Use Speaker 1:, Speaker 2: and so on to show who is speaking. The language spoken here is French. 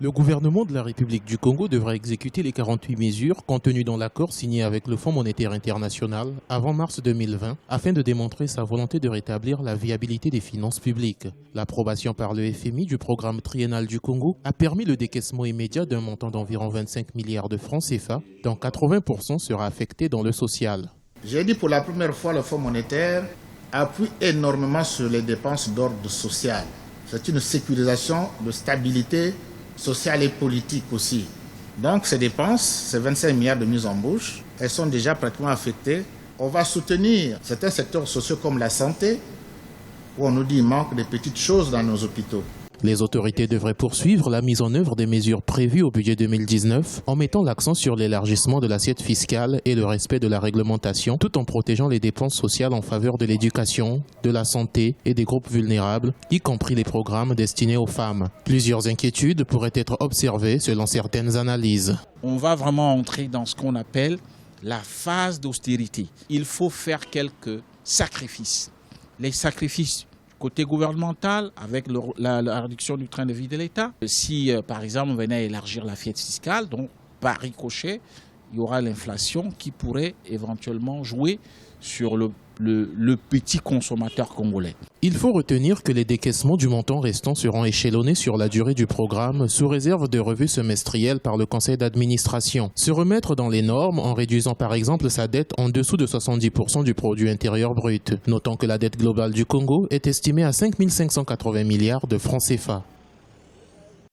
Speaker 1: Le gouvernement de la République du Congo devra exécuter les 48 mesures contenues dans l'accord signé avec le Fonds monétaire international avant mars 2020 afin de démontrer sa volonté de rétablir la viabilité des finances publiques. L'approbation par le FMI du programme triennal du Congo a permis le décaissement immédiat d'un montant d'environ 25 milliards de francs CFA, dont 80% sera affecté dans le social.
Speaker 2: J'ai dit pour la première fois, le Fonds monétaire appuie énormément sur les dépenses d'ordre social. C'est une sécurisation de stabilité sociale et politique aussi. Donc ces dépenses, ces 25 milliards de mise en bouche, elles sont déjà pratiquement affectées. On va soutenir certains secteurs sociaux comme la santé, où on nous dit qu'il manque de petites choses dans nos hôpitaux.
Speaker 1: Les autorités devraient poursuivre la mise en œuvre des mesures prévues au budget 2019 en mettant l'accent sur l'élargissement de l'assiette fiscale et le respect de la réglementation tout en protégeant les dépenses sociales en faveur de l'éducation, de la santé et des groupes vulnérables, y compris les programmes destinés aux femmes. Plusieurs inquiétudes pourraient être observées selon certaines analyses.
Speaker 3: On va vraiment entrer dans ce qu'on appelle la phase d'austérité. Il faut faire quelques sacrifices. Les sacrifices côté gouvernemental, avec la réduction du train de vie de l'État. Si, par exemple, on venait à élargir l'assiette fiscale, donc par ricochet, il y aura l'inflation qui pourrait éventuellement jouer sur le petit consommateur congolais.
Speaker 1: Il faut retenir que les décaissements du montant restant seront échelonnés sur la durée du programme sous réserve de revues semestrielles par le conseil d'administration. Se remettre dans les normes en réduisant par exemple sa dette en dessous de 70% du produit intérieur brut. Notons que la dette globale du Congo est estimée à 5 580 milliards de francs CFA.